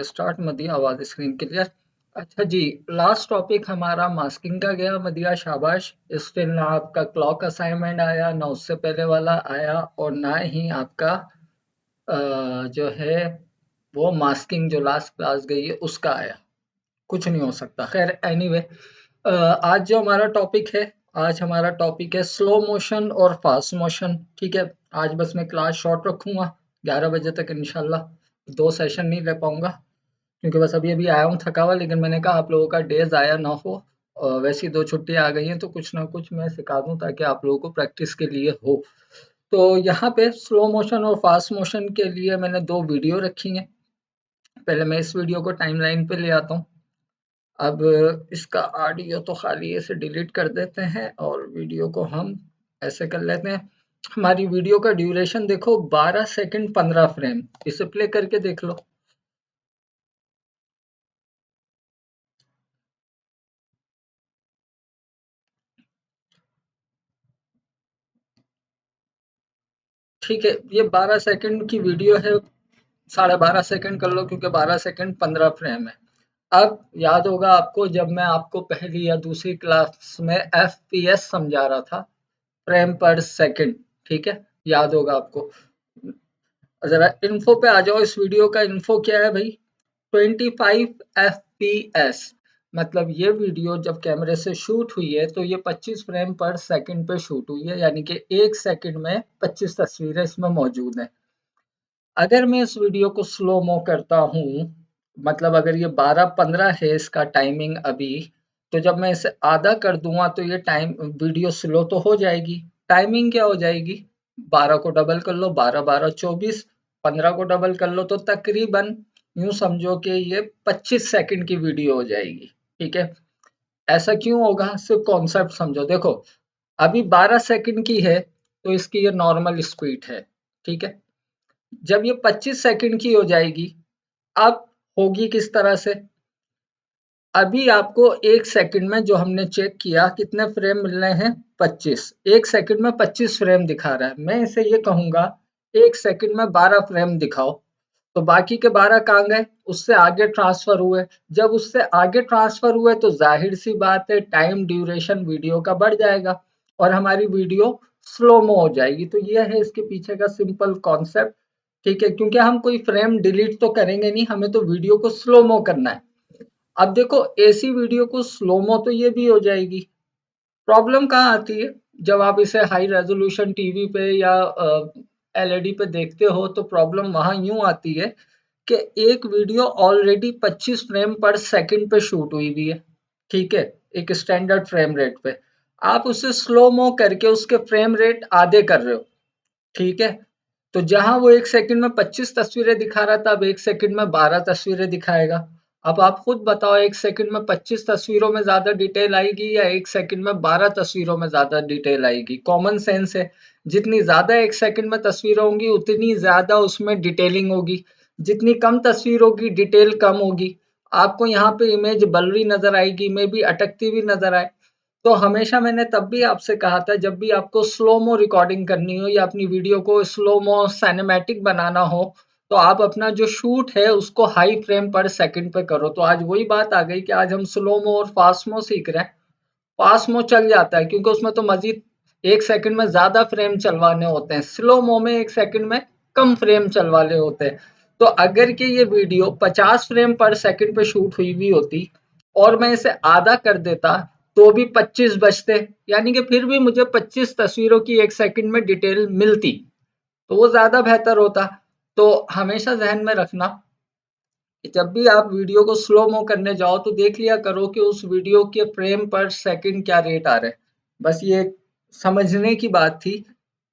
Start मत दिया आवाज स्क्रीन क्लियर। अच्छा जी, लास्ट टॉपिक हमारा मास्किंग का गया मदिया, शाबाश। स्टिल ना आपका क्लॉक असाइनमेंट आया, ना उससे पहले वाला आया, और ना ही आपका जो है वो मास्किंग जो लास्ट क्लास गई है उसका आया। कुछ नहीं हो सकता। खैर एनीवे, आज जो हमारा टॉपिक है, आज हमारा टॉपिक है स्लो मोशन और फास्ट मोशन। ठीक है, आज बस मैं क्लास शॉर्ट रखूंगा, 11 बजे तक इंशाल्लाह। 2 सेशन नहीं ले पाऊंगा क्योंकि बस अभी अभी आया हूँ थका हुआ, लेकिन मैंने कहा आप लोगों का डे ज़ाया ना हो। वैसे ही 2 छुट्टियाँ आ गई हैं तो कुछ ना कुछ मैं सिखा दूँ ताकि आप लोगों को प्रैक्टिस के लिए हो। तो यहाँ पे स्लो मोशन और फास्ट मोशन के लिए मैंने 2 वीडियो रखी हैं। पहले मैं इस वीडियो को टाइमलाइन पे ले आता हूँ। अब इसका ऑडियो तो खाली ऐसे डिलीट कर देते हैं और वीडियो को हम ऐसे कर लेते हैं। हमारी वीडियो का ड्यूरेशन देखो 12 सेकंड 15 फ्रेम। इसे प्ले करके देख लो। ठीक है, ये 12 सेकंड की वीडियो है। 12.5 सेकंड कर लो क्योंकि 12 सेकंड 15 फ्रेम है। अब याद होगा आपको जब मैं आपको पहली या दूसरी क्लास में एफपीएस समझा रहा था, फ्रेम पर सेकंड। ठीक है, याद होगा आपको। जरा इन्फो पे आ जाओ। इस वीडियो का इन्फो क्या है भाई? 25 एफपीएस। मतलब ये वीडियो जब कैमरे से शूट हुई है तो ये 25 फ्रेम पर सेकंड पे शूट हुई है, यानी कि 1 सेकंड में 25 तस्वीरें इसमें मौजूद हैं। अगर मैं इस वीडियो को स्लो मो करता हूँ, मतलब अगर ये 12-15 है इसका टाइमिंग अभी, तो जब मैं इसे आधा कर दूंगा तो ये टाइम वीडियो स्लो तो हो जाएगी। टाइमिंग क्या हो जाएगी? 12 को डबल कर लो, 12 12 24। 15 को डबल कर लो तो तकरीबन यूं समझो कि ये 25 सेकंड की वीडियो हो जाएगी। ठीक है, ऐसा क्यों होगा? सिर्फ कॉन्सेप्ट समझो। देखो, अभी 12 सेकंड की है तो इसकी ये नॉर्मल स्पीड है। ठीक है, जब ये 25 सेकंड की हो जाएगी, अब होगी किस तरह से? अभी आपको 1 सेकंड में जो हमने चेक किया कितने फ्रेम मिल रहे हैं? 25। 1 सेकंड में 25 फ्रेम दिखा रहा है। मैं इसे ये कहूंगा 1 सेकंड में 12 फ्रेम दिखाओ। तो बाकी के 12 कहाँ गए? उससे आगे ट्रांसफर हुए। जब उससे आगे ट्रांसफर हुए तो जाहिर सी बात है टाइम ड्यूरेशन वीडियो का बढ़ जाएगा और हमारी वीडियो स्लो मो हो जाएगी। तो यह है इसके पीछे का सिंपल कॉन्सेप्ट। ठीक है, क्योंकि हम कोई फ्रेम डिलीट तो करेंगे नहीं, हमें तो वीडियो को स्लो मो करना है। अब देखो, ऐसी वीडियो को स्लो मो तो ये भी हो जाएगी। प्रॉब्लम कहाँ आती है? जब आप इसे हाई रेजोल्यूशन टीवी पे या एलईडी पे देखते हो तो प्रॉब्लम वहां यूं आती है कि एक वीडियो ऑलरेडी 25 फ्रेम पर सेकंड पे शूट हुई हुई है। ठीक है, एक स्टैंडर्ड फ्रेम रेट पे आप उसे स्लो मो करके उसके फ्रेम रेट आधे कर रहे हो। ठीक है, तो जहां वो 1 सेकंड में 25 तस्वीरें दिखा रहा था, अब 1 सेकंड में 12 तस्वीरें दिखाएगा। अब आप खुद बताओ, 1 सेकंड में 25 तस्वीरों में ज्यादा डिटेल आएगी या 1 सेकंड में 12 तस्वीरों में ज्यादा डिटेल आएगी? कॉमन सेंस है। जितनी ज्यादा 1 सेकंड में तस्वीरें होंगी उतनी ज्यादा उसमें डिटेलिंग होगी। जितनी कम तस्वीर होगी डिटेल कम होगी। आपको यहाँ पे इमेज बलरी नजर आएगी, मे भी अटकती हुई नजर आए। तो हमेशा मैंने तब भी आपसे कहा था जब भी आपको स्लो मो रिकॉर्डिंग करनी हो या अपनी वीडियो को स्लो मो सिनेमैटिक बनाना हो तो आप अपना जो शूट है उसको हाई फ्रेम पर सेकंड पे करो। तो आज वही बात आ गई कि आज हम स्लो मो और फास्ट मो सीख रहे हैं। फास्ट मो चल जाता है क्योंकि उसमें तो मजीद 1 सेकंड में ज्यादा फ्रेम चलवाने होते हैं। स्लो मो में 1 सेकंड में कम फ्रेम चलवाने होते हैं। तो अगर कि ये वीडियो 50 फ्रेम पर सेकंड पे शूट हुई हुई होती और मैं इसे आधा कर देता तो भी 25 बचते, यानी कि फिर भी मुझे 25 तस्वीरों की 1 सेकंड में डिटेल मिलती, तो वो ज्यादा बेहतर होता। तो हमेशा जहन में रखना कि जब भी आप वीडियो को स्लो मो करने जाओ तो देख लिया करो कि उस वीडियो के फ्रेम पर सेकंड क्या रेट आ रहे हैं। बस ये समझने की बात थी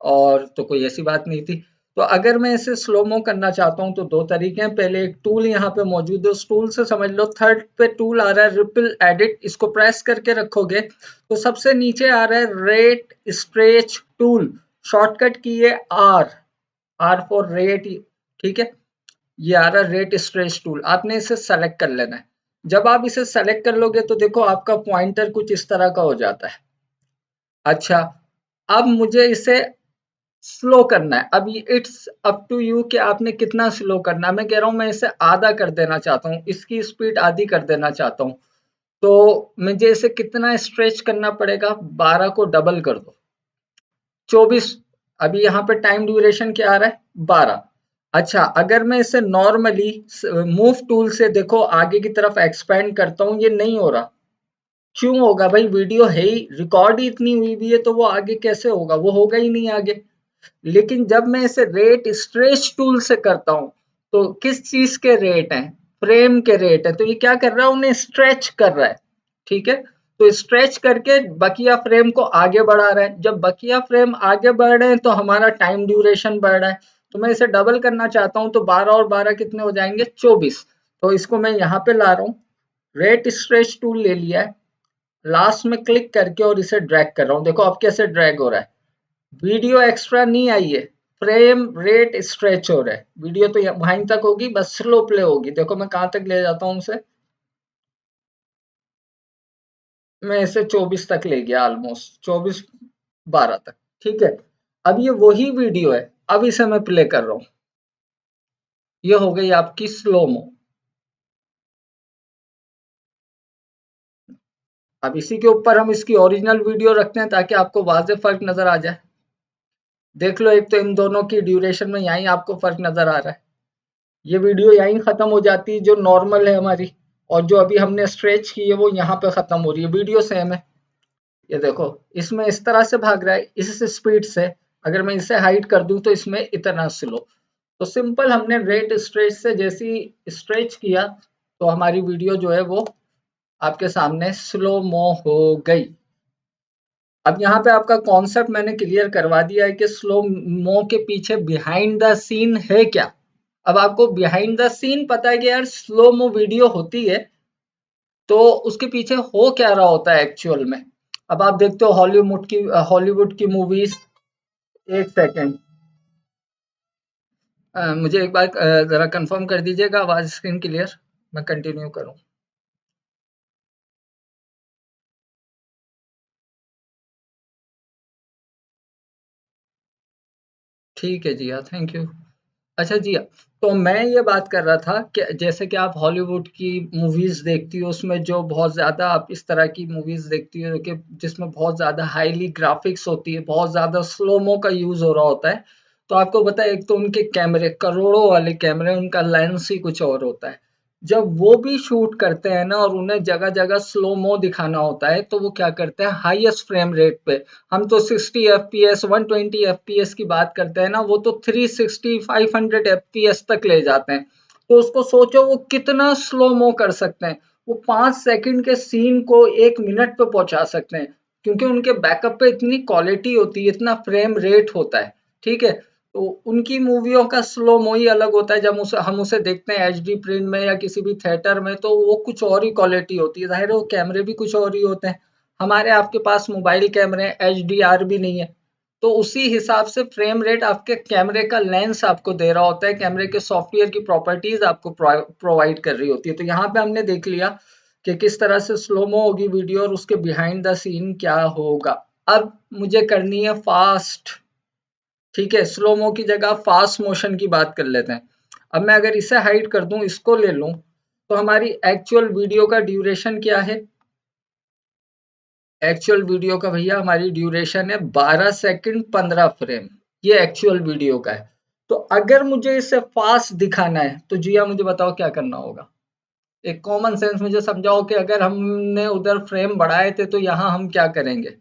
और तो कोई ऐसी बात नहीं थी। तो अगर मैं इसे स्लो मो करना चाहता हूँ तो 2 तरीके हैं। पहले एक टूल यहाँ पे मौजूद है, उस टूल से समझ लो। थर्ड पे टूल आ रहा है रिपल एडिट, इसको प्रेस करके रखोगे तो सबसे नीचे आ रहा है रेट स्ट्रेच टूल। शॉर्टकट की है आर, आर फॉर रेट। ठीक है, ये आ रहा है रेट स्ट्रेच टूल, आपने इसे सेलेक्ट कर लेना है। जब आप इसे सेलेक्ट कर लोगे तो देखो आपका पॉइंटर कुछ इस तरह का हो जाता है। अच्छा, अब मुझे इसे स्लो करना है। अब इट्स अप टू यू कि आपने कितना स्लो करना है। मैं कह रहा हूँ मैं इसे आधा कर देना चाहता हूँ, इसकी स्पीड आधी कर देना चाहता हूँ। तो मुझे इसे कितना स्ट्रेच करना पड़ेगा? 12 को डबल कर दो, 24। अभी यहाँ पे टाइम ड्यूरेशन क्या आ रहा है? 12। अच्छा, अगर मैं इसे नॉर्मली मूव टूल से देखो आगे की तरफ एक्सपेंड करता हूँ, ये नहीं हो रहा। क्यों होगा भाई? वीडियो है ही, रिकॉर्ड ही इतनी हुई भी है, तो वो आगे कैसे होगा? वो होगा ही नहीं आगे। लेकिन जब मैं इसे रेट स्ट्रेच टूल से करता हूं, तो किस चीज के रेट हैं? फ्रेम के रेट है। तो ये क्या कर रहा है? उन्हें स्ट्रेच कर रहा है। ठीक है, तो स्ट्रेच करके बकिया फ्रेम को आगे बढ़ा रहा है। जब बकिया फ्रेम आगे बढ़ रहे हैं तो हमारा टाइम ड्यूरेशन बढ़ रहा है। तो मैं इसे डबल करना चाहता हूं, तो 12 और 12 कितने हो जाएंगे? 24। तो इसको मैं यहाँ पे ला रहा हूँ, रेट स्ट्रेच टूल ले लिया है, लास्ट में क्लिक करके और इसे ड्रैग कर रहा हूँ। देखो अब कैसे ड्रैग हो रहा है। वीडियो एक्स्ट्रा नहीं आई है, फ्रेम रेट स्ट्रेच हो रहा है। वीडियो तो वहीं तक होगी, बस स्लो प्ले होगी। देखो मैं कहां तक ले जाता हूं उसे, मैं इसे 24 तक ले गया, ऑलमोस्ट 24, 12 तक। ठीक है, अब ये वही वीडियो है, अब इसे मैं प्ले कर रहा हूँ। ये हो गई आपकी स्लोमो। अब इसी के ऊपर हम इसकी ओरिजिनल वीडियो रखते हैं ताकि आपको वाज़ेह फर्क नजर आ जाए। देख लो, एक तो इन दोनों की ड्यूरेशन में यहीं आपको फर्क नजर आ रहा है। ये वीडियो यहीं खत्म हो जाती है जो नॉर्मल है हमारी, और जो अभी हमने स्ट्रेच की है वो यहाँ पे खत्म हो रही है। वीडियो सेम है। ये देखो, इसमें इस तरह से भाग रहा है, इस स्पीड से। अगर मैं इसे हाइड कर दूं तो इसमें इतना स्लो। तो सिंपल, हमने रेट स्ट्रेच से जैसी स्ट्रेच किया तो हमारी वीडियो जो है वो आपके सामने स्लो मो हो गई। अब यहाँ पे आपका कॉन्सेप्ट मैंने क्लियर करवा दिया है कि स्लो मो के पीछे बिहाइंड द सीन है क्या। अब आपको बिहाइंड द सीन पता है कि यार स्लो मो वीडियो होती है, तो उसके पीछे हो क्या रहा होता है एक्चुअल में। अब आप देखते हो हॉलीवुड की मूवीज। एक सेकेंड, मुझे एक बार जरा कंफर्म कर दीजिएगा, आवाज स्क्रीन क्लियर, मैं कंटिन्यू करूं। ठीक है जी हाँ, थैंक यू। अच्छा जी हाँ, तो मैं ये बात कर रहा था कि जैसे कि आप हॉलीवुड की मूवीज देखती हो, उसमें जो बहुत ज्यादा आप इस तरह की मूवीज देखती हो कि जिसमें बहुत ज्यादा हाईली ग्राफिक्स होती है, बहुत ज्यादा स्लोमो का यूज हो रहा होता है। तो आपको पता है, एक तो उनके कैमरे करोड़ों वाले कैमरे, उनका लेंस ही कुछ और होता है। जब वो भी शूट करते हैं ना और उन्हें जगह जगह स्लोमो दिखाना होता है, तो वो क्या करते हैं, हाईएस्ट फ्रेम रेट पे। हम तो 60 एफपीएस 120 एफपीएस की बात करते हैं ना, वो तो 360 500 एफपीएस तक ले जाते हैं। तो उसको सोचो वो कितना स्लो मो कर सकते हैं। वो 5 सेकंड के सीन को 1 मिनट पे पहुंचा सकते हैं, क्योंकि उनके बैकअप पे इतनी क्वालिटी होती है, इतना फ्रेम रेट होता है। ठीक है, तो उनकी मूवियों का स्लो मो ही अलग होता है। जब हम उसे देखते हैं एचडी प्रिंट में या किसी भी थिएटर में, तो वो कुछ और ही क्वालिटी होती है। जाहिर है वो कैमरे भी कुछ और ही होते हैं। हमारे आपके पास मोबाइल कैमरे एचडीआर भी नहीं है। तो उसी हिसाब से फ्रेम रेट आपके कैमरे का लेंस आपको दे रहा होता है, कैमरे के सॉफ्टवेयर की प्रॉपर्टीज आपको प्रोवाइड कर रही होती है। तो यहाँ पे हमने देख लिया कि किस तरह से स्लोमो होगी वीडियो और उसके बिहाइंड द सीन क्या होगा। अब मुझे करनी है फास्ट। ठीक है, स्लोमो की जगह फास्ट मोशन की बात कर लेते हैं। अब मैं अगर इसे हाइड कर दूं, इसको ले लूं, तो हमारी एक्चुअल वीडियो का ड्यूरेशन क्या है? एक्चुअल वीडियो का भैया हमारी ड्यूरेशन है 12 सेकंड 15 फ्रेम। ये एक्चुअल वीडियो का है। तो अगर मुझे इसे फास्ट दिखाना है तो जिया मुझे बताओ क्या करना होगा। एक कॉमन सेंस मुझे समझाओ कि अगर हमने उधर फ्रेम बढ़ाए थे तो यहाँ हम क्या करेंगे।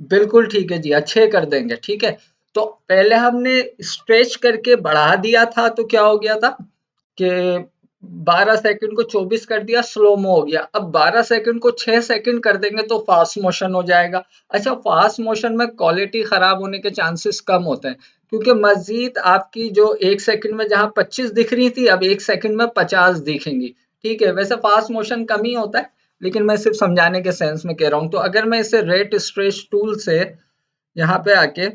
बिल्कुल ठीक है जी, अच्छे कर देंगे। ठीक है, तो पहले हमने स्ट्रेच करके बढ़ा दिया था तो क्या हो गया था कि 12 सेकंड को 24 कर दिया, स्लोमो हो गया। अब 12 सेकंड को 6 सेकंड कर देंगे तो फास्ट मोशन हो जाएगा। अच्छा, फास्ट मोशन में क्वालिटी खराब होने के चांसेस कम होते हैं, क्योंकि मजीद आपकी जो 1 सेकंड में जहां 25 दिख रही थी, अब 1 सेकंड में 50 दिखेंगी। ठीक है, वैसे फास्ट मोशन कम ही होता है, लेकिन मैं सिर्फ समझाने के सेंस में कह रहा हूँ। तो अगर मैं इसे रेट स्ट्रेच टूल से यहाँ पे आके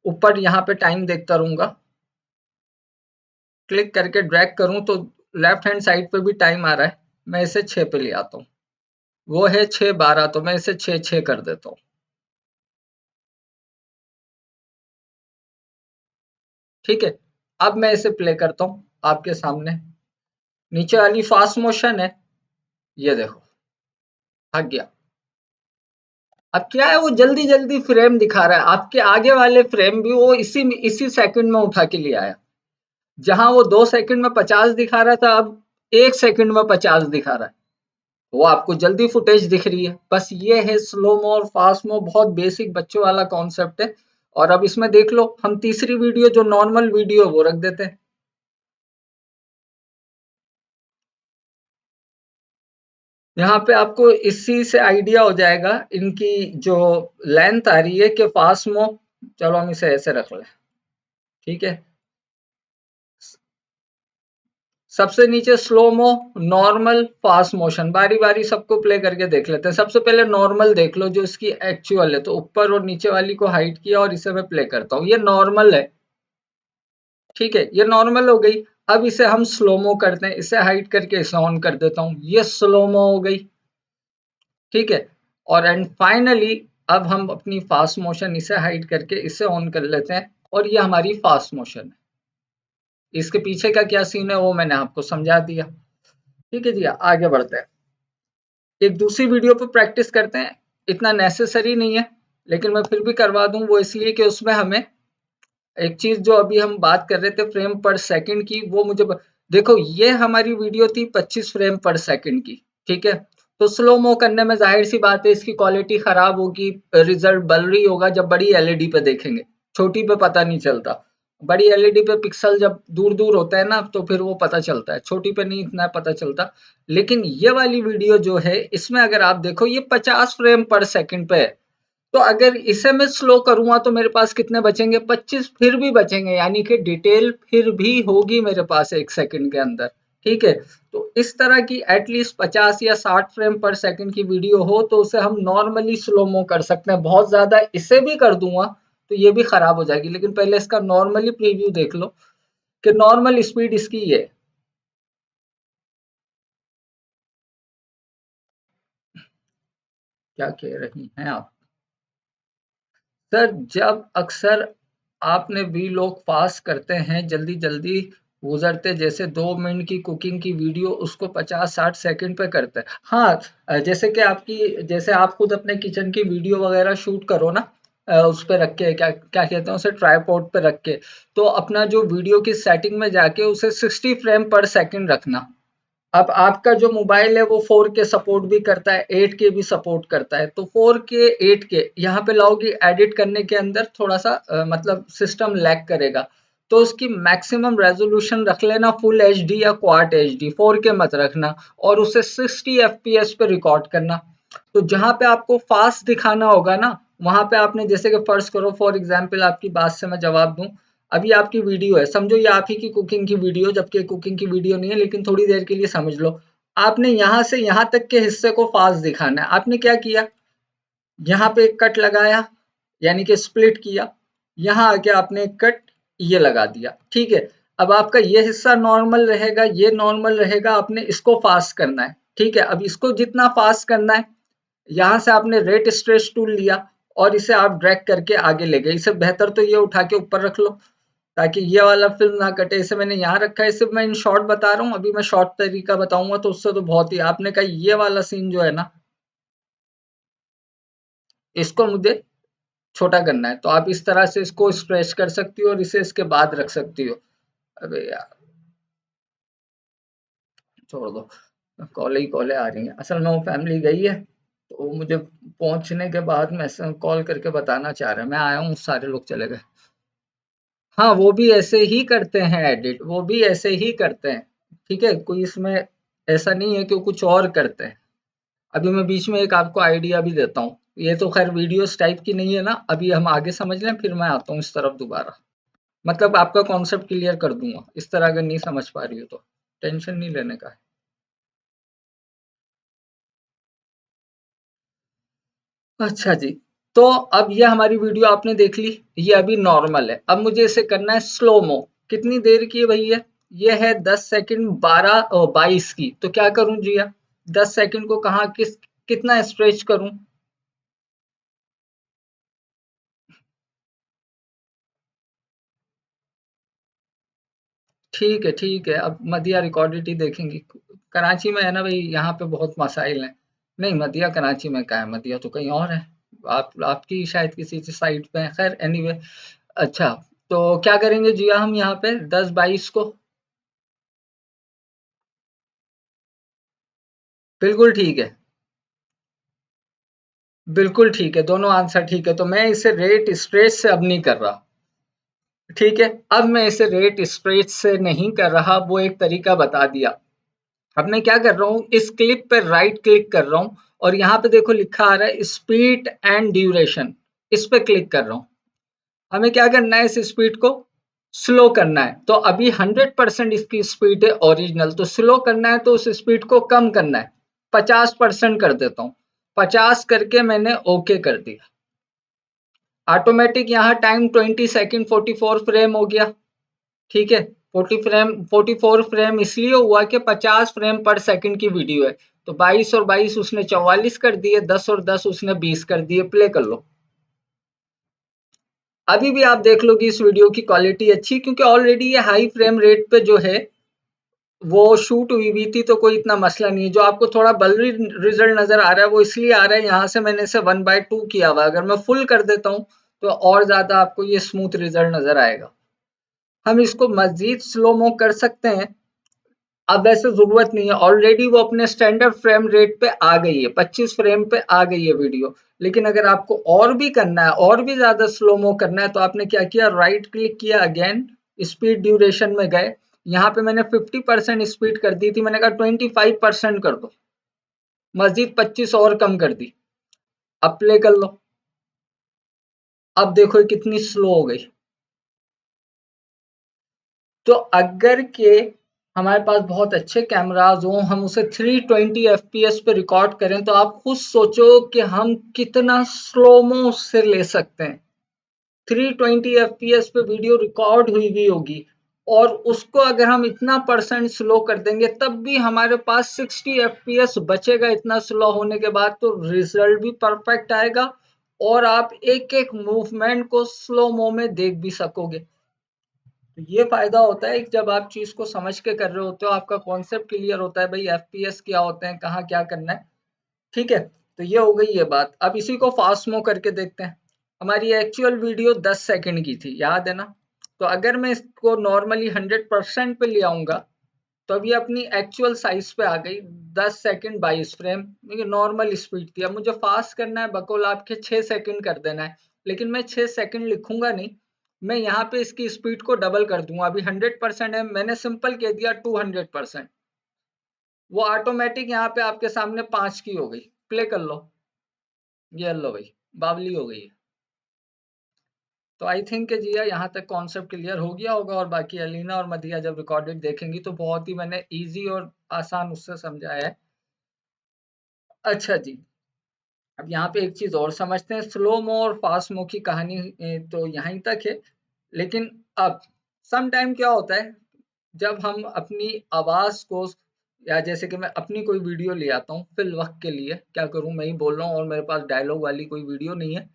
ऊपर यहाँ पे टाइम देखता रहूंगा, क्लिक करके ड्रैग करूं तो लेफ्ट हैंड साइड पे भी टाइम आ रहा है, मैं इसे 6 पे ले आता हूँ। वो है 6:12, तो मैं इसे 6:06 कर देता हूँ। ठीक है, अब मैं इसे प्ले करता हूँ आपके सामने। नीचे वाली फास्ट मोशन है, ये देखो भाग गया। अब क्या है, वो जल्दी जल्दी फ्रेम दिखा रहा है, आपके आगे वाले फ्रेम भी वो इसी इसी सेकंड में उठा के ले आया। जहां वो 2 सेकंड में 50 दिखा रहा था, अब 1 सेकंड में 50 दिखा रहा है। वो आपको जल्दी फुटेज दिख रही है। बस ये है स्लो मो और फास्ट मो, बहुत बेसिक बच्चों वाला कॉन्सेप्ट है। और अब इसमें देख लो, हम तीसरी वीडियो जो नॉर्मल वीडियो वो रख देते हैं। यहाँ पे आपको इसी से आइडिया हो जाएगा इनकी जो लेंथ आ रही है कि फास्ट मो। चलो हम इसे ऐसे रख लें। ठीक है, सबसे नीचे slow mo, normal, fast motion, बारी बारी सबको प्ले करके देख लेते हैं। सबसे पहले नॉर्मल देख लो जो इसकी एक्चुअल है, तो ऊपर और नीचे वाली को हाइड किया और इसे मैं प्ले करता हूँ, ये नॉर्मल है। ठीक है, ये नॉर्मल हो गई। अब इसे हम स्लोमो करते हैं, इसे हाइड करके इसे ऑन कर देता हूँ, ये स्लोमो हो गई। ठीक है, और एंड फाइनली अब हम अपनी फास्ट मोशन इसे हाइड करके इसे ऑन कर लेते हैं, और ये हमारी फास्ट मोशन है। इसके पीछे का क्या सीन है वो मैंने आपको समझा दिया। ठीक है जी, आगे बढ़ते हैं। एक दूसरी वीडियो पे प्रैक्टिस करते हैं। इतना नेसेसरी नहीं है, लेकिन मैं फिर भी करवा दूं, वो इसलिए कि उसमें हमें एक चीज जो अभी हम बात कर रहे थे फ्रेम पर सेकंड की, वो देखो, ये हमारी वीडियो थी 25 फ्रेम पर सेकंड की। ठीक है, तो स्लो मो करने में जाहिर सी बात है इसकी क्वालिटी खराब होगी, रिजल्ट ब्लरी होगा जब बड़ी एलईडी पे देखेंगे। छोटी पे पता नहीं चलता। बड़ी एलईडी पे पिक्सल जब दूर दूर होता है ना, तो फिर वो पता चलता है, छोटी पे नहीं इतना पता चलता। लेकिन ये वाली वीडियो जो है, इसमें अगर आप देखो, ये 50 फ्रेम पर सेकंड पे है। तो अगर इसे मैं स्लो करूंगा तो मेरे पास कितने बचेंगे, 25 फिर भी बचेंगे, यानी कि डिटेल फिर भी होगी मेरे पास 1 सेकंड के अंदर। ठीक है, तो इस तरह की एटलीस्ट 50 या 60 फ्रेम पर सेकंड की वीडियो हो तो उसे हम नॉर्मली स्लो मो कर सकते हैं। बहुत ज्यादा इसे भी कर दूंगा तो ये भी खराब हो जाएगी, लेकिन पहले इसका नॉर्मली प्रीव्यू देख लो कि नॉर्मल स्पीड इसकी ये। क्या कह रही हैं आप? सर, जब अक्सर आपने भी लोग फास्ट करते हैं, जल्दी जल्दी गुजरते, जैसे 2 मिनट की कुकिंग की वीडियो उसको 50-60 सेकंड पे करते हैं। हाँ, जैसे कि जैसे आप खुद अपने किचन की वीडियो वगैरह शूट करो ना, उस पे रख के, क्या क्या कहते हैं उसे, ट्राइपॉड पे रख के, तो अपना जो वीडियो की सेटिंग में जाके उसे 60 फ्रेम पर सेकंड रखना। अब आपका जो मोबाइल है वो 4K सपोर्ट भी करता है, 8K भी सपोर्ट करता है, तो 4K 8K यहाँ पे लाओगी, एडिट करने के अंदर थोड़ा सा मतलब सिस्टम लैग करेगा। तो उसकी मैक्सिमम रेजोल्यूशन रख लेना फुल एचडी या क्वाड एचडी, 4K मत रखना, और उसे 60 FPS पे रिकॉर्ड करना। तो जहां पे आपको फास्ट दिखाना होगा ना, वहां पे आपने, जैसे कि फर्ज करो, फॉर एग्जाम्पल आपकी बात से मैं जवाब दूं, अभी आपकी वीडियो है, समझो ये आप ही की कुकिंग की वीडियो, जबकि कुकिंग की वीडियो नहीं है, लेकिन थोड़ी देर के लिए समझ लो। आपने यहाँ से यहाँ तक के हिस्से को फास्ट दिखाना है, आपने क्या किया, यहाँ पे एक कट लगाया, यानी कि स्प्लिट किया, यहाँ आके आपने एक कट ये लगा दिया। ठीक है, अब आपका ये हिस्सा नॉर्मल रहेगा, ये नॉर्मल रहेगा, आपने इसको फास्ट करना है। ठीक है, अब इसको जितना फास्ट करना है, यहाँ से आपने रेट स्ट्रेच टूल लिया और इसे आप ड्रैग करके आगे ले गए। इससे बेहतर तो ये उठा के ऊपर रख लो ताकि ये वाला फिल्म ना कटे। इसे मैंने यहाँ रखा है, इसे मैं इन शॉर्ट बता रहा हूँ, अभी मैं शॉर्ट तरीका बताऊंगा तो उससे तो बहुत ही, आपने कहा ये वाला सीन जो है ना, इसको मुझे छोटा करना है, तो आप इस तरह से इसको स्ट्रेच कर सकती हो और इसे इसके बाद रख सकती हो। अबे यार, छोड़ दो, कॉल ही कॉलें आ रही हैं। असल में वो फैमिली गई है, तो वो मुझे पहुंचने के बाद मैसेज कॉल करके बताना चाह रहे हैं मैं आया हूँ, सारे लोग चले गए। हाँ, वो भी ऐसे ही करते हैं एडिट, वो भी ऐसे ही करते हैं। ठीक है, कोई इसमें ऐसा नहीं है कि वो कुछ और करते हैं। अभी मैं बीच में एक आपको आइडिया भी देता हूँ, ये तो खैर वीडियोस टाइप की नहीं है ना, अभी हम आगे समझ लें फिर मैं आता हूँ इस तरफ दोबारा। मतलब आपका कॉन्सेप्ट क्लियर कर दूंगा इस तरह, अगर नहीं समझ पा रही हो तो टेंशन नहीं लेने का है। अच्छा जी, तो अब ये हमारी वीडियो आपने देख ली, ये अभी नॉर्मल है। अब मुझे इसे करना है स्लो मो। कितनी देर की है भैया? ये है 10 सेकंड 12 और 22 की, तो क्या करूं जिया? 10 सेकंड को कहाँ कितना स्ट्रेच करूं? ठीक है, अब मदिया रिकॉर्डेड ही देखेंगी। कराची में है ना भाई, यहाँ पे बहुत मसाइल हैं। नहीं, मदिया कराची में कहाँ है, मदिया तो कहीं और है। आपकी शायद किसी साइड पे है, खैर एनीवे। अच्छा, तो क्या करेंगे जिया हम यहाँ पे 10-22 को? बिल्कुल ठीक है, बिल्कुल ठीक है, दोनों आंसर ठीक है। तो मैं इसे रेट स्ट्रेच से अब नहीं कर रहा, ठीक है? अब मैं इसे रेट स्ट्रेच से नहीं कर रहा, वो एक तरीका बता दिया। अब मैं क्या कर रहा हूँ, इस क्लिप पे राइट क्लिक कर रहा हूँ और यहाँ पे देखो लिखा आ रहा है स्पीड एंड ड्यूरेशन, इस पे क्लिक कर रहा हूँ। हमें क्या करना है, इस स्पीड को स्लो करना है। तो अभी 100% इसकी स्पीड है ओरिजिनल, तो स्लो करना है तो उस स्पीड को कम करना है। 50% कर देता हूँ, 50 करके मैंने ओके कर दिया। ऑटोमेटिक यहाँ टाइम 20 सेकंड 44 फ्रेम हो गया, ठीक है? 44 फ्रेम इसलिए हुआ कि 50 फ्रेम पर सेकंड की वीडियो है। तो 22 और 22 उसने 44 कर दिए, 10 और 10 उसने 20 कर दिए। प्ले कर लो। अभी भी आप देख लो कि इस वीडियो की क्वालिटी अच्छी, क्योंकि ऑलरेडी ये हाई फ्रेम रेट पे जो है वो शूट हुई हुई थी, तो कोई इतना मसला नहीं है। जो आपको थोड़ा बलरी रिजल्ट नजर आ रहा है वो इसलिए आ रहा है, यहाँ से मैंने इसे 1/2 किया हुआ। अगर मैं फुल कर देता हूँ तो और ज्यादा आपको ये स्मूथ रिजल्ट नजर आएगा। हम इसको मजीद स्लो मो कर सकते हैं। अब वैसे जरूरत नहीं है, ऑलरेडी वो अपने स्टैंडर्ड फ्रेम रेट पे आ गई है, 25 फ्रेम पे आ गई है वीडियो। लेकिन अगर आपको और भी करना है, और भी ज्यादा स्लो मो करना है, तो आपने क्या किया, राइट क्लिक किया, अगेन स्पीड ड्यूरेशन में गए। यहाँ पे मैंने 50% स्पीड कर दी थी, मैंने कहा 25% कर दो, मजीद 25 और कम कर दी। अब प्ले कर लो। अब देखो ये कितनी स्लो हो गई। तो अगर के हमारे पास बहुत अच्छे कैमराज हों, हम उसे 320 एफपीएस पे रिकॉर्ड करें, तो आप खुद सोचो कि हम कितना स्लोमो से ले सकते हैं। 320 एफपीएस पे वीडियो रिकॉर्ड हुई भी होगी, और उसको अगर हम इतना परसेंट स्लो कर देंगे तब भी हमारे पास 60 एफपीएस बचेगा। इतना स्लो होने के बाद तो रिजल्ट भी परफेक्ट आएगा, और आप एक एक मूवमेंट को स्लो मो में देख भी सकोगे। तो ये फायदा होता है कि जब आप चीज को समझ के कर रहे होते हो, आपका कॉन्सेप्ट क्लियर होता है, भाई एफपीएस क्या होते हैं, कहाँ क्या करना है। ठीक है, तो ये हो गई ये बात। अब इसी को फास्ट मूव करके देखते हैं। हमारी एक्चुअल वीडियो 10 सेकंड की थी, याद है ना? तो अगर मैं इसको नॉर्मली 100% पे ले आऊंगा, तो अभी अपनी एक्चुअल साइज पे आ गई, 10 सेकंड 22 फ्रेम। नॉर्मल स्पीड थी, अब मुझे फास्ट करना है, बकौल आपके 6 सेकंड कर देना है। लेकिन मैं 6 सेकंड लिखूंगा नहीं, मैं यहाँ पे इसकी स्पीड को डबल कर दूंगा। अभी 100% है, मैंने सिंपल कह दिया 200%। वो ऑटोमेटिक यहाँ पे आपके सामने 5 की हो गई। प्ले कर लो। ये लो भाई, बावली हो गई है। तो आई थिंक कि जिया यहाँ तक कॉन्सेप्ट क्लियर हो गया होगा, और बाकी अलीना और मदिया जब रिकॉर्डेड देखेंगी तो बहुत ही मैंने इजी और आसान उससे समझाया है। अच्छा जी, अब यहाँ पे एक चीज और समझते हैं, स्लो मो और फास्ट मो की कहानी तो यहीं तक है। लेकिन अब सम टाइम क्या होता है, जब हम अपनी आवाज को, या जैसे कि मैं अपनी कोई वीडियो ले आता हूँ फिल वक्त के लिए, क्या करूँ, मैं ही बोल रहा हूँ और मेरे पास डायलॉग वाली कोई वीडियो नहीं है,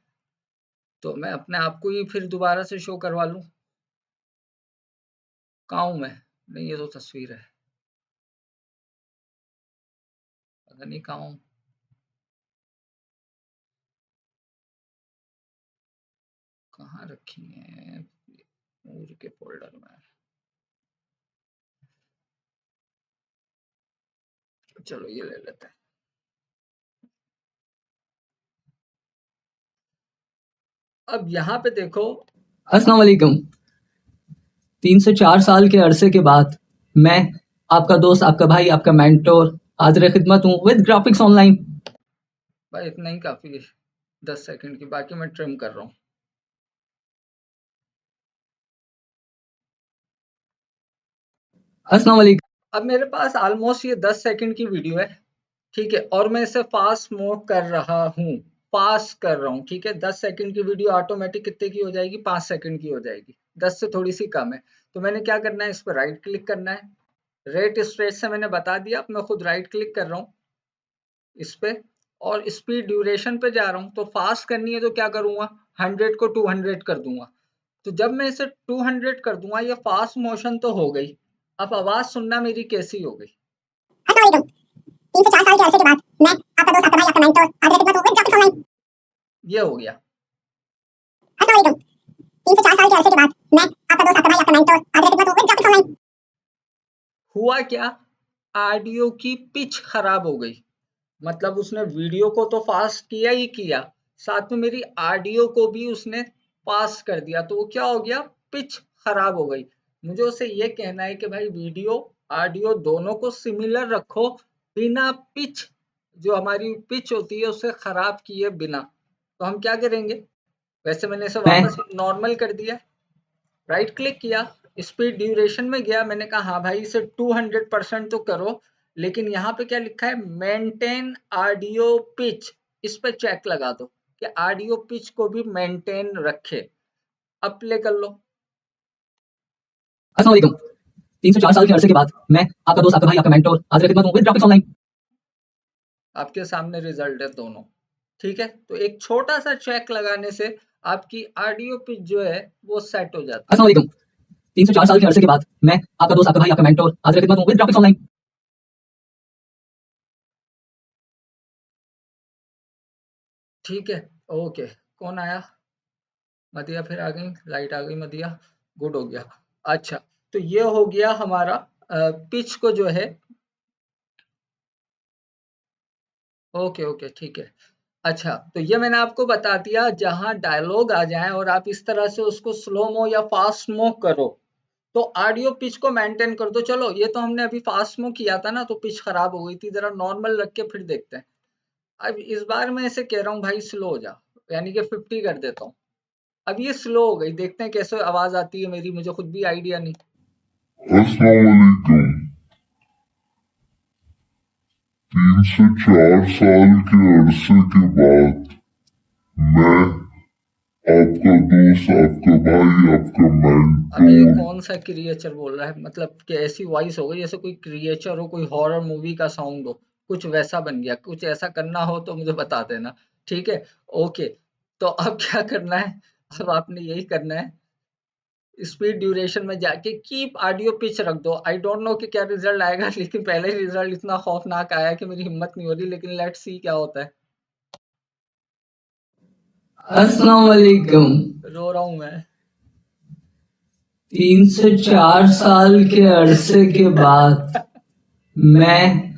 तो मैं अपने आप को ही फिर दोबारा से शो करवा लूँ। कहाँ हूँ मैं? नहीं, ये तो तस्वीर है, पता नहीं कहाँ हूँ। कहाँ रखी है? मूड के फोल्डर में। चलो ये ले लेते हैं। अब यहाँ पे देखो, अस्सलाम वालेकुम। 3 से 4 साल के अरसे के बाद मैं आपका दोस्त, आपका भाई, आपका मेंटोर हाजिर खिदमत हूँ विद ग्राफिक्स ऑनलाइन। भाई इतना ही काफी है, 10 सेकंड की, बाकी मैं ट्रिम कर रहा हूँ। अस्सलाम वालेकुम। अब मेरे पास ऑलमोस्ट ये 10 सेकंड की वीडियो है, ठीक है, और मैं इसे फास्ट मूव कर रहा हूँ, फास्ट कर रहा हूँ, ठीक है। 10 सेकंड की वीडियो ऑटोमेटिक कितने की हो जाएगी, 5 सेकंड की हो जाएगी, 10 से थोड़ी सी कम है। तो मैंने क्या करना है, इस पर राइट क्लिक करना है। रेट स्ट्रेच से मैंने बता दिया, अब मैं खुद राइट क्लिक कर रहा हूँ इस पे और स्पीड ड्यूरेशन पे जा रहा हूँ। तो फास्ट करनी है तो क्या करूंगा, 100 को 200 कर दूंगा। तो जब मैं इसे 200 कर दूंगा, ये फास्ट मोशन तो हो गई। अब आवाज सुनना मेरी कैसी हो गई। ये हो गया। हुआ क्या, ऑडियो की पिच खराब हो गई। मतलब उसने वीडियो को तो फास्ट किया ही किया, साथ में मेरी ऑडियो को भी उसने फास्ट कर दिया। तो वो क्या हो गया, पिच खराब हो गई। मुझे उसे ये कहना है कि भाई वीडियो ऑडियो दोनों को सिमिलर रखो, बिना पिच, जो हमारी पिच होती है उसे खराब किए बिना। तो हम क्या करेंगे, वैसे मैंने इसे वापस नॉर्मल कर दिया, राइट क्लिक किया, स्पीड ड्यूरेशन में गया, मैंने कहा हाँ भाई इसे 200% तो करो, लेकिन यहाँ पे क्या लिखा है, मेंटेन ऑडियो पिच, इस पे चेक लगा दो कि ऑडियो पिच को भी मेंटेन रखे। अब प्ले कर लो। अस्सलाम वालेकुम। 3 से 4 साल के अरसे के बाद मैं आपका दोस्त, आपका भाई, आपका मेंटर आज खिदमत हूं विद ग्राफिक्स ऑनलाइन। आपके सामने रिजल्ट है दोनों, ठीक है। तो एक छोटा सा चेक लगाने से आपकी ऑडियो पिच जो है वो सेट हो जाती है। अस्सलाम वालेकुम। 3 से 4 साल के अरसे के बाद मैं आपका दोस्त, आपका भाई, आपका मेंटर आज खिदमत हूं विद ग्राफिक्स ऑनलाइन। ठीक है, ओके। कौन आया, मदिया फिर आ गई, लाइट आ गई मदिया, गुड हो गया। अच्छा, तो ये हो गया हमारा पिच को जो है, ओके ओके ठीक है। अच्छा, तो ये मैंने आपको बता दिया, जहां डायलॉग आ जाए और आप इस तरह से उसको स्लो मो या फास्ट मो करो तो ऑडियो पिच को मेंटेन कर दो। चलो ये तो हमने अभी फास्ट मो किया था ना, तो पिच खराब हो गई थी, जरा नॉर्मल रख के फिर देखते हैं। अब इस बार मैं इसे कह रहा हूँ भाई स्लो हो जा, यानी कि 50 कर देता हूँ। अब ये स्लो हो गई, देखते हैं कैसे आवाज आती है मेरी, मुझे खुद भी आइडिया नहीं। अस्सलाम वालेकुम। 3 से 4 साल के अरसे के बाद मैं आपका दोस्त, आपका भाई, आपका अब ये मेंटोर। कौन सा क्रिएचर बोल रहा है, मतलब कि ऐसी वॉइस हो गई जैसे कोई क्रिएचर हो, कोई हॉरर मूवी का साउंड हो, कुछ वैसा बन गया। कुछ ऐसा करना हो तो मुझे बता देना, ठीक है। ओके, तो अब क्या करना है, अब आपने यही करना है, स्पीड ड्यूरेशन में जाके कीप ऑडियो पिच रख दो। आई डोंट नो कि क्या रिजल्ट आएगा, लेकिन पहले रिजल्ट इतना खौफनाक आया कि मेरी हिम्मत नहीं हो रही, लेकिन लेट्स सी क्या होता है। अस्सलाम वालेकुम। रो रहा हूं मैं। 3 से 4 साल के अरसे के बाद मैं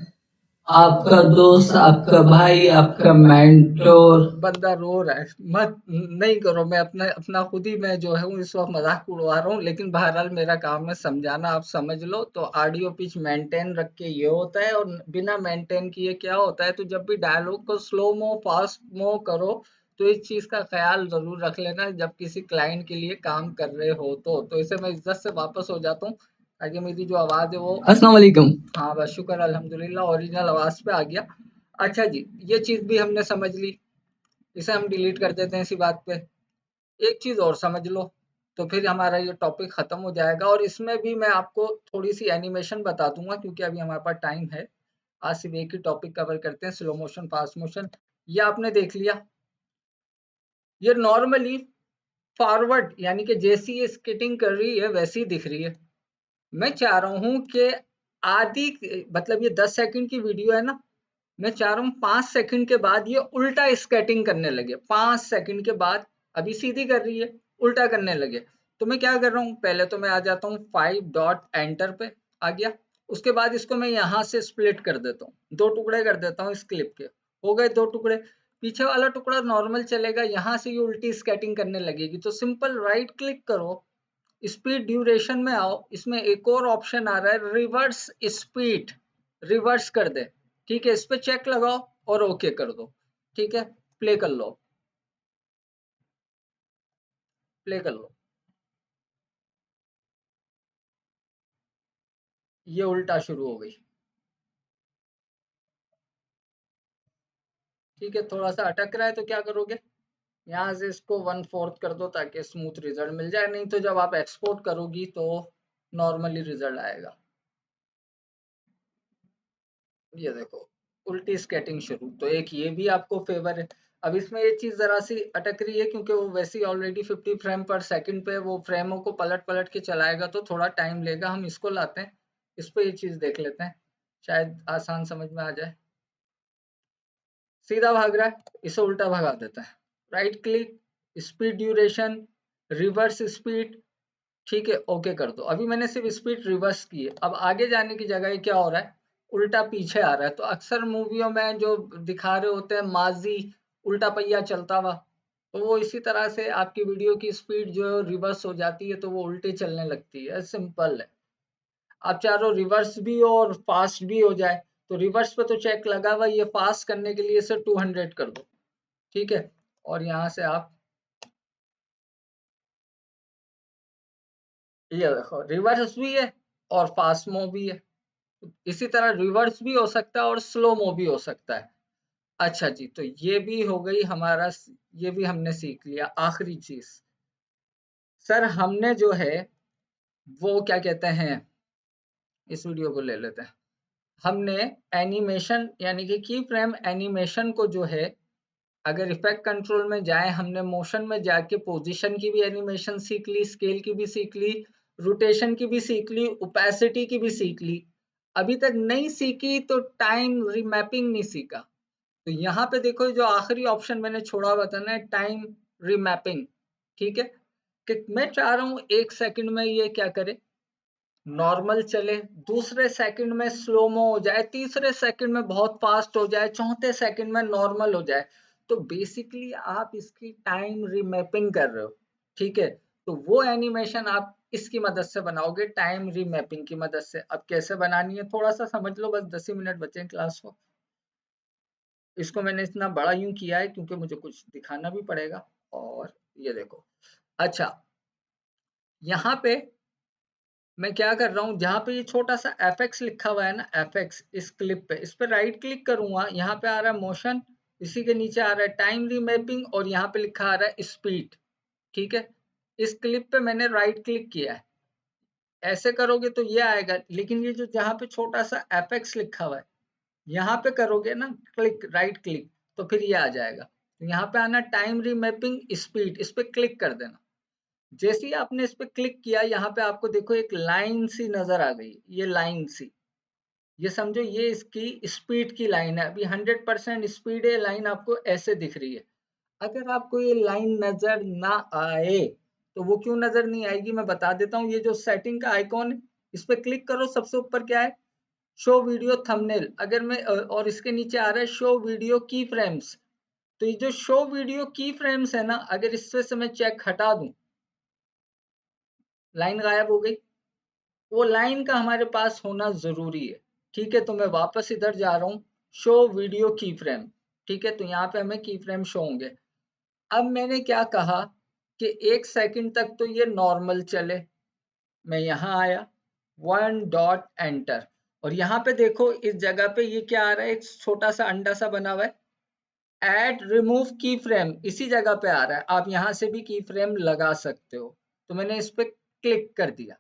आपका दोस्त, आपका भाई, आपका मेंटोर। बंदा रो रहा है, मत नहीं करो। मैं अपना अपना खुद ही मैं जो है इस वक्त मजाक उड़वा रहा हूँ, लेकिन बहरहाल मेरा काम है समझाना, आप समझ लो। तो ऑडियो पिच मेंटेन रख के ये होता है, और बिना मेंटेन किए क्या होता है। तो जब भी डायलॉग को स्लो मो फास्ट मो करो, तो इस चीज का ख्याल जरूर रख लेना जब किसी क्लाइंट के लिए काम कर रहे हो। तो इसे मैं इज्जत से वापस हो जाता हूँ, ताकि मेरी जो आवाज है वो, अस्सलाम वालेकुम। हाँ बस शुक्र अल्हम्दुलिल्लाह ओरिजिनल आवाज पे आ गया। अच्छा जी, ये चीज भी हमने समझ ली, इसे हम डिलीट कर देते हैं इसी बात पे। एक चीज और समझ लो, तो फिर हमारा ये टॉपिक खत्म हो जाएगा। और इसमें भी मैं आपको थोड़ी सी एनिमेशन बता दूंगा, क्योंकि अभी हमारे पास टाइम है। आज सिर्फ एक ही टॉपिक कवर करते हैं, स्लो मोशन फास्ट मोशन। ये आपने देख लिया, ये नॉर्मली फॉरवर्ड, यानी कि जैसी ये स्केटिंग कर रही है वैसी ही दिख रही है। मैं चाह रहा हूँ कि आधी, मतलब ये 10 सेकंड की वीडियो है ना, मैं चाह रहा हूँ 5 सेकंड के बाद ये उल्टा स्केटिंग करने लगे। 5 सेकंड के बाद, अभी सीधी कर रही है, उल्टा करने लगे। तो मैं क्या कर रहा हूँ, पहले तो मैं आ जाता हूँ 5 डॉट एंटर पे, आ गया। उसके बाद इसको मैं यहाँ से स्प्लिट कर देता हूँ, 2 टुकड़े कर देता हूँ इस क्लिप के, हो गए 2 टुकड़े। पीछे वाला टुकड़ा नॉर्मल चलेगा, यहाँ से ये उल्टी स्केटिंग करने लगेगी। तो सिंपल राइट क्लिक करो, स्पीड ड्यूरेशन में आओ, इसमें एक और ऑप्शन आ रहा है रिवर्स स्पीड, रिवर्स कर दे, ठीक है। इस पे चेक लगाओ और ओके कर दो, ठीक है। प्ले कर लो, प्ले कर लो, ये उल्टा शुरू हो गई, ठीक है। थोड़ा सा अटक रहा है तो क्या करोगे, यहाँ से इसको 1/4 कर दो ताकि स्मूथ रिजल्ट मिल जाए। नहीं तो जब आप एक्सपोर्ट करोगी तो नॉर्मली रिजल्ट आएगा। ये देखो उल्टी स्केटिंग शुरू, तो एक ये भी आपको फेवर है। अब इसमें ये चीज जरा सी अटक रही है क्योंकि वो वैसे ही ऑलरेडी 50 फ्रेम पर सेकंड पे वो फ्रेमों को पलट पलट के चलाएगा, तो थोड़ा टाइम लेगा। हम इसको लाते हैं, इस पे ये चीज देख लेते हैं, शायद आसान समझ में आ जाए। सीधा भाग रहा है, इसे उल्टा भगा देता है। Right click, speed duration, reverse speed, ठीक है, ओके कर दो। अभी मैंने सिर्फ स्पीड रिवर्स की है। अब आगे जाने की जगह क्या हो रहा है, उल्टा पीछे आ रहा है। तो अक्सर मूवियों में जो दिखा रहे होते हैं माजी उल्टा पहिया चलता हुआ, तो वो इसी तरह से आपकी वीडियो की स्पीड जो रिवर्स हो जाती है, तो वो उल्टे चलने लगती है। सिंपल है। आप चाह रहे हो रिवर्स भी हो और फास्ट भी हो जाए, तो रिवर्स पे तो चेक लगा हुआ, ये फास्ट करने के लिए इसे 200 कर दो, ठीक है। और यहाँ से आप ये देखो रिवर्स भी है और फास्ट मूव भी है। इसी तरह रिवर्स भी हो सकता है और स्लो मो भी हो सकता है। अच्छा जी, तो ये भी हो गई हमारा, ये भी हमने सीख लिया। आखिरी चीज सर, हमने जो है वो क्या कहते हैं, इस वीडियो को ले लेते हैं। हमने एनिमेशन यानी कि की फ्रेम एनिमेशन को जो है, अगर इफेक्ट कंट्रोल में जाए, हमने मोशन में जाके पोजीशन की भी एनिमेशन सीख ली, स्केल की भी सीख ली, रोटेशन की भी सीख ली, ओपेसिटी की भी सीख ली। अभी तक नहीं सीखी तो टाइम रीमैपिंग नहीं सीखा। तो यहाँ पे देखो जो आखिरी ऑप्शन मैंने छोड़ा हुआ था ना, टाइम रीमैपिंग, ठीक है। कि मैं चाह रहा हूँ 1 सेकंड में ये क्या करे, नॉर्मल चले, दूसरे सेकंड में स्लोमो हो जाए, तीसरे सेकंड में बहुत फास्ट हो जाए, चौथे सेकंड में नॉर्मल हो जाए। तो बेसिकली आप इसकी टाइम रीमैपिंग कर रहे हो, ठीक है। तो वो एनिमेशन आप इसकी मदद से बनाओगे, टाइम रीमैपिंग की मदद से। अब कैसे बनानी है थोड़ा सा समझ लो, बस 10 ही मिनट बचे हैं क्लास को। इसको मैंने इतना बड़ा यूं किया है क्योंकि मुझे कुछ दिखाना भी पड़ेगा। और ये देखो, अच्छा, यहाँ पे मैं क्या कर रहा हूँ, जहाँ पे ये छोटा सा fx लिखा हुआ है ना, fx, इस क्लिप पे, इस पे राइट क्लिक करूंगा, यहाँ पे आ रहा है मोशन, इसी के नीचे आ रहा है टाइम रीमैपिंग और यहाँ पे लिखा आ रहा है स्पीड, ठीक है। इस क्लिप पे मैंने राइट क्लिक किया है, ऐसे करोगे तो ये आएगा। लेकिन ये जो जहाँ पे छोटा सा fx लिखा हुआ है, यहाँ पे करोगे ना क्लिक, राइट क्लिक, तो फिर ये आ जाएगा। तो यहाँ पे आना टाइम रीमैपिंग स्पीड, इस पे क्लिक कर देना। जैसे ही आपने इस पे क्लिक किया, यहाँ पे आपको देखो एक लाइन सी नजर आ गई, ये लाइन सी, ये समझो ये इसकी स्पीड की लाइन है। अभी 100% स्पीड है, लाइन आपको ऐसे दिख रही है। अगर आपको ये लाइन नजर ना आए, तो वो क्यों नजर नहीं आएगी मैं बता देता हूँ। ये जो सेटिंग का आइकॉन है, इस पे क्लिक करो, सबसे ऊपर क्या है, शो वीडियो थंबनेल। अगर मैं और इसके नीचे आ रहा है शो वीडियो की फ्रेम्स। तो ये जो शो वीडियो की फ्रेम्स है ना, अगर इससे से मैं चेक हटा दूं, लाइन गायब हो गई। वो लाइन का हमारे पास होना जरूरी है, ठीक है। तो मैं वापस इधर जा रहा हूँ, शो वीडियो की फ्रेम, ठीक है। तो यहाँ पे हमें की फ्रेम शो होंगे। अब मैंने क्या कहा कि 1 सेकंड तक तो ये नॉर्मल चले। मैं यहाँ आया, 1 डॉट एंटर, और यहाँ पे देखो इस जगह पे ये क्या आ रहा है, एक छोटा सा अंडा सा बना हुआ है, ऐड रिमूव की फ्रेम, इसी जगह पे आ रहा है। आप यहाँ से भी की फ्रेम लगा सकते हो। तो मैंने इस पे क्लिक कर दिया,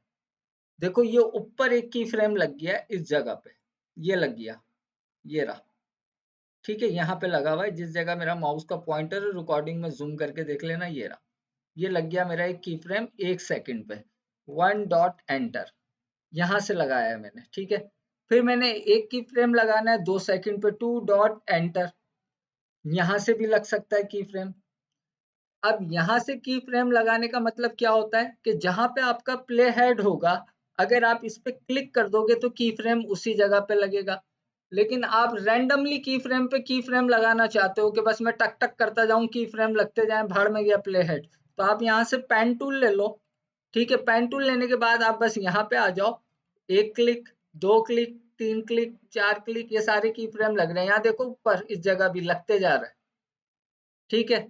देखो ये ऊपर एक की फ्रेम लग गया है इस जगह पे, ये लग गया, ये रहा, ठीक है। यहाँ पे लगा हुआ है जिस जगह मेरा माउस का पॉइंटर है, रिकॉर्डिंग में जूम करके देख लेना, ये रहा, ये लग गया मेरा एक की फ्रेम 1 सेकंड पे। 1 डॉट एंटर, यहाँ से लगाया है मैंने, ठीक है। फिर मैंने एक की फ्रेम लगाना है 2 सेकंड पे, 2 डॉट एंटर, यहाँ से भी लग सकता है की फ्रेम। अब यहाँ से की फ्रेम लगाने का मतलब क्या होता है कि जहां पे आपका प्ले हेड होगा, अगर आप इस पे क्लिक कर दोगे तो की फ्रेम उसी जगह पे लगेगा। लेकिन आप रैंडमली की फ्रेम पे की फ्रेम लगाना चाहते हो कि बस मैं टक टक करता जाऊं, की फ्रेम लगते जाएं, भाड़ में गया प्ले हेड, तो आप यहाँ से पेन टूल ले लो, ठीक है। पेन टूल लेने के बाद आप बस यहाँ पे आ जाओ, 1 क्लिक, 2 क्लिक, 3 क्लिक, 4 क्लिक, ये सारे की फ्रेम लग रहे हैं। यहाँ देखो ऊपर इस जगह भी लगते जा रहे हैं, ठीक है।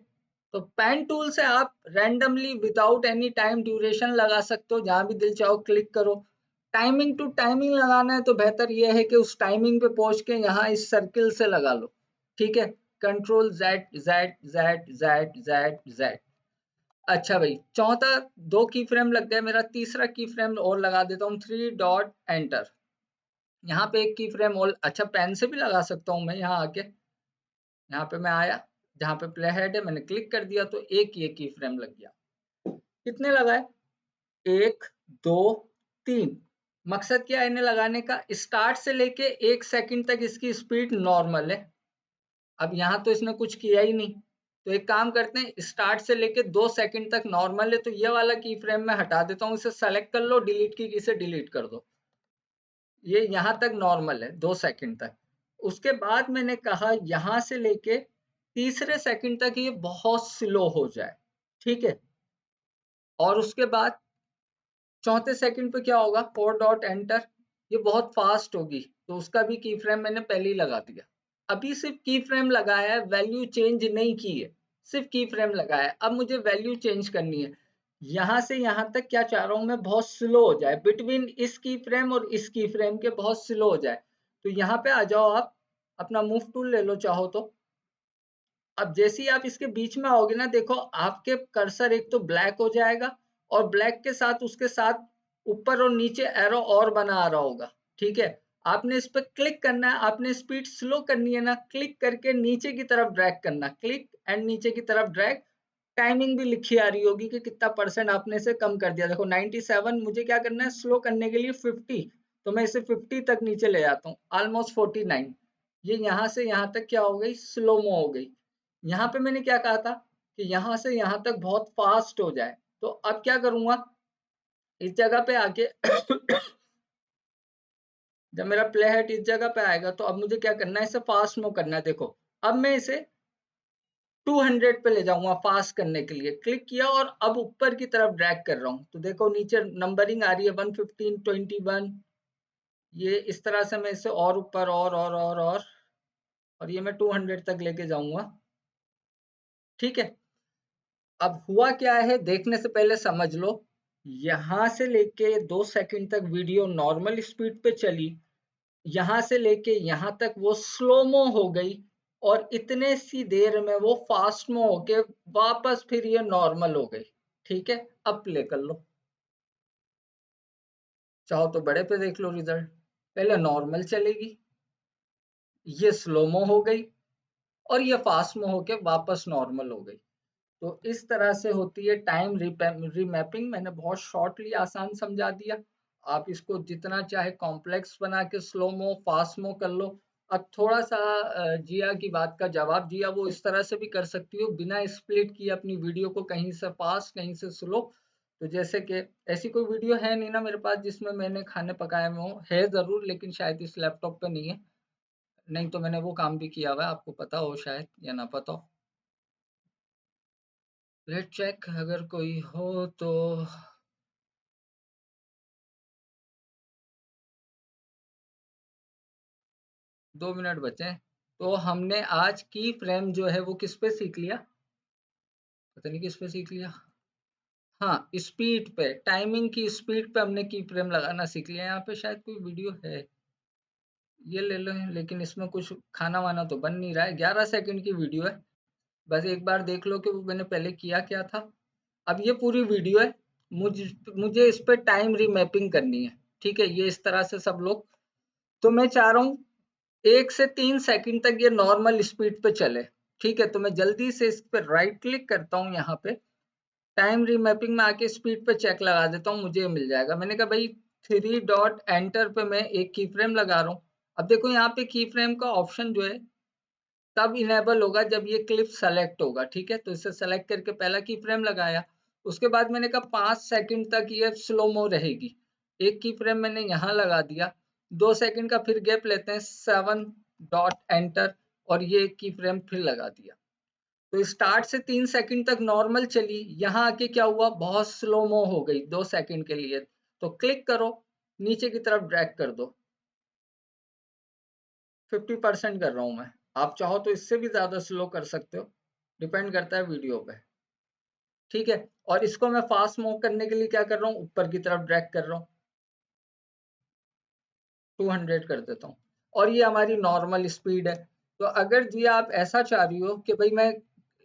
तो पेन टूल से आप randomly without any time duration लगा सकते हो, जहां भी दिल चाहो क्लिक करो। टाइमिंग टू टाइमिंग लगाना है तो बेहतर यह है कि उस टाइमिंग पे पहुंच के यहाँ इस सर्किल से लगा लो, ठीक है। Control Z Z Z Z Z Z, अच्छा भाई, चौथा 2 की फ्रेम लग गए, मेरा तीसरा की फ्रेम और लगा देता हूँ, 3 डॉट एंटर। यहाँ पे एक की फ्रेम और, अच्छा पेन से भी लगा सकता हूँ मैं, यहाँ आके यहाँ पे मैं आया, जहाँ पे प्ले हेड है मैंने क्लिक कर दिया तो एक ये की फ्रेम लग गया। कितने लगाए? 1 2 3। मकसद क्या है इन्हें लगाने का? स्टार्ट से लेके 1 सेकंड तक इसकी स्पीड नॉर्मल है। अब यहाँ तो इसने कुछ किया ही नहीं, तो एक काम करते हैं, स्टार्ट से लेके 2 सेकंड तक नॉर्मल है, तो ये वाला की फ्रेम मैं हटा देता हूँ, इसे सेलेक्ट कर लो, डिलीट की से डिलीट कर दो। ये यहाँ तक नॉर्मल है 2 सेकंड तक। उसके बाद मैंने कहा यहाँ से लेके तीसरे सेकंड तक ये बहुत स्लो हो जाए, ठीक है। और उसके बाद चौथे सेकंड पे क्या होगा? 4 डॉट एंटर, ये बहुत फास्ट होगी, तो उसका भी की फ्रेम मैंने पहले ही लगा दिया। अभी सिर्फ की फ्रेम लगाया है, वैल्यू चेंज नहीं की है, सिर्फ की फ्रेम लगाया है। अब मुझे वैल्यू चेंज करनी है, यहाँ से यहाँ तक क्या चाह रहा हूँ मैं? बहुत स्लो हो जाए, बिटवीन इस की फ्रेम और इस की फ्रेम के बहुत स्लो हो जाए। तो यहाँ पे आ जाओ, आप अपना मूव टूल ले लो चाहो तो। अब जैसे ही आप इसके बीच में आओगे ना, देखो आपके कर्सर एक तो ब्लैक हो जाएगा, और ब्लैक के साथ उसके साथ ऊपर और नीचे एरो और बना आ रहा होगा, ठीक है। आपने इस पर क्लिक करना है, आपने स्पीड स्लो करनी है ना, क्लिक करके नीचे की तरफ ड्रैग करना, क्लिक एंड नीचे की तरफ ड्रैग। टाइमिंग भी लिखी आ रही होगी कि कितना परसेंट आपने इसे कम कर दिया। देखो 97, मुझे क्या करना है स्लो करने के लिए 50, तो मैं इसे 50 तक नीचे ले जाता हूँ, ऑलमोस्ट 49। ये यहाँ से यहाँ तक क्या हो गई? स्लोमो हो गई। यहाँ पे मैंने क्या कहा था कि यहाँ से यहाँ तक बहुत फास्ट हो जाए, तो अब क्या करूंगा, इस जगह पे आके जब मेरा प्ले हेड इस जगह पे आएगा, तो अब मुझे क्या करना है? इसे फास्ट मूव करना है। देखो अब मैं इसे 200 पे ले जाऊंगा फास्ट करने के लिए, क्लिक किया और अब ऊपर की तरफ ड्रैग कर रहा हूँ, तो देखो नीचे नंबरिंग आ रही है 115 21। ये इस तरह से मैं इसे और ऊपर और ये मैं 200 तक लेके जाऊंगा, ठीक है। अब हुआ क्या है देखने से पहले समझ लो, यहां से लेके 2 सेकंड तक वीडियो नॉर्मल स्पीड पे चली, यहां से लेके यहां तक वो स्लोमो हो गई, और इतने सी देर में वो फास्ट में होके वापस फिर ये नॉर्मल हो गई, ठीक है। अब प्ले कर लो, चाहो तो बड़े पे देख लो रिजल्ट। पहले नॉर्मल चलेगी, ये स्लोमो हो गई, और ये फास्ट में होके वापस नॉर्मल हो गई। तो इस तरह से होती है टाइम रीमैपिंग। मैंने बहुत शॉर्टली आसान समझा दिया, आप इसको जितना चाहे कॉम्प्लेक्स बना के स्लोमो फास्टमो कर लो। अब थोड़ा सा जिया की बात का जवाब दिया, वो इस तरह से भी कर सकती हो बिना स्प्लिट किए अपनी वीडियो को, कहीं से फास्ट कहीं से स्लो। तो जैसे कि ऐसी कोई वीडियो है नहीं ना मेरे पास जिसमें मैंने खाने पकाए में हो, है जरूर लेकिन शायद इस लैपटॉप पे नहीं है, नहीं तो मैंने वो काम भी किया हुआ है, आपको पता हो शायद या ना पता हो। लेट चेक अगर कोई हो तो। 2 मिनट बचे हैं। तो हमने आज की फ्रेम जो है वो किस पे सीख लिया? पता नहीं किस पे सीख लिया। हाँ, स्पीड पे, टाइमिंग की स्पीड पे हमने की फ्रेम लगाना सीख लिया। यहाँ पे शायद कोई वीडियो है, ये ले लो, लेकिन इसमें कुछ खाना वाना तो बन नहीं रहा है। 11 सेकंड की वीडियो है, बस एक बार देख लो कि वो मैंने पहले किया क्या था। अब ये पूरी वीडियो है, मुझे इस पे टाइम रीमैपिंग करनी है, ठीक है। ये इस तरह से सब लोग, तो मैं चाह रहा हूँ 1 से 3 सेकंड तक ये नॉर्मल स्पीड पे चले, ठीक है। तो मैं जल्दी से इस पे राइट क्लिक करता हूँ, यहाँ पे टाइम रीमैपिंग में आके स्पीड पे चेक लगा देता हूँ, मुझे ये मिल जाएगा। मैंने कहा भाई 3 डॉट एंटर पे मैं एक की फ्रेम लगा रहा हूँ। अब देखो यहाँ पे की फ्रेम का ऑप्शन जो है तब इनेबल होगा जब ये क्लिप सेलेक्ट होगा, ठीक है। तो इसे सेलेक्ट करके पहला की फ्रेम लगाया, उसके बाद मैंने कहा 5 सेकंड तक ये स्लोमो रहेगी, एक की फ्रेम मैंने यहाँ लगा दिया। 2 सेकंड का फिर गैप लेते हैं, 7 डॉट एंटर, और ये एक की फ्रेम फिर लगा दिया। तो स्टार्ट से 3 सेकंड तक नॉर्मल चली, यहाँ आके क्या हुआ? बहुत स्लोमो हो गई 2 सेकंड के लिए। तो क्लिक करो, नीचे की तरफ ड्रैग कर दो, 50% कर रहा हूं मैं, आप चाहो तो इससे भी ज्यादा स्लो कर सकते हो, डिपेंड करता है वीडियो पे, ठीक है। और इसको मैं फास्ट मूव करने के लिए क्या कर रहा हूँ? ऊपर की तरफ ड्रैग कर रहा हूँ, 200 कर देता हूँ, और ये हमारी नॉर्मल स्पीड है। तो अगर जी आप ऐसा चाह रही हो कि भाई मैं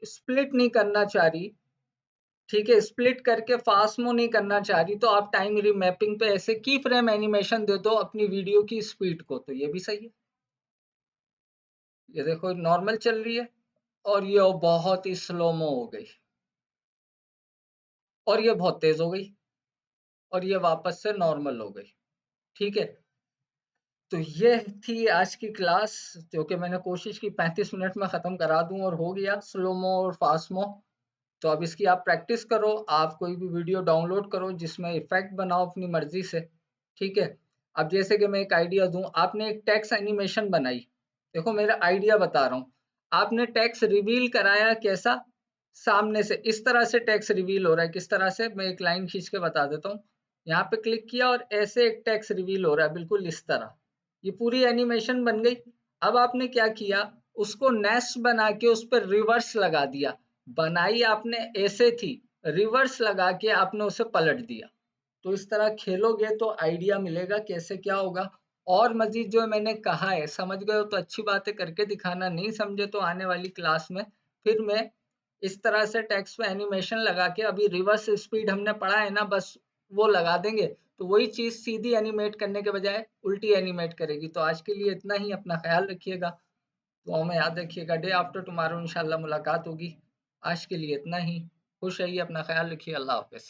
स्प्लिट नहीं करना चाह रही, ठीक है, स्प्लिट करके फास्मो नहीं करना चाह रही तो आप टाइम रीमैपिंग पे ऐसे की फ्रेम एनिमेशन दे दो अपनी वीडियो की स्पीड को, तो ये भी सही है। ये देखो नॉर्मल चल रही है और ये बहुत ही स्लोमो हो गई और ये बहुत तेज हो गई और ये वापस से नॉर्मल हो गई। ठीक है, तो ये थी आज की क्लास, जो कि मैंने कोशिश की 35 मिनट में ख़त्म करा दूं और हो गया स्लोमो और फास्मो। तो अब इसकी आप प्रैक्टिस करो, आप कोई भी वीडियो डाउनलोड करो जिसमें इफेक्ट बनाओ अपनी मर्जी से। ठीक है, अब जैसे कि मैं एक आइडिया दूं, आपने एक टेक्स्ट एनिमेशन बनाई, देखो मेरा आइडिया बता रहा हूँ, आपने टेक्स्ट रिवील कराया कैसा, सामने से इस तरह से टेक्स्ट रिवील हो रहा है। किस तरह से, मैं एक लाइन खींच के बता देता हूँ। यहाँ पे क्लिक किया और ऐसे एक टेक्स्ट रिवील हो रहा है बिल्कुल इस तरह, ये पूरी एनिमेशन बन गई। अब आपने क्या किया, उसको नेस्ट बना के उस पर रिवर्स लगा दिया, बनाई आपने ऐसे थी, रिवर्स लगा के आपने उसे पलट दिया। तो इस तरह खेलोगे तो आइडिया मिलेगा कैसे क्या होगा। और मजीद जो मैंने कहा है समझ गए हो तो अच्छी बात है, करके दिखाना, नहीं समझे तो आने वाली क्लास में फिर मैं इस तरह से टेक्स्ट पे एनिमेशन लगा के, अभी रिवर्स स्पीड हमने पढ़ा है ना, बस वो लगा देंगे तो वही चीज सीधी एनिमेट करने के बजाय उल्टी एनिमेट करेगी। तो आज के लिए इतना ही, अपना ख्याल रखिएगा, दुआओं में याद रखिएगा। डे आफ्टर टुमारो इंशाल्लाह मुलाकात होगी। आज के लिए इतना ही, खुश रहिए, अपना ख्याल रखिए, अल्लाह हाफिज।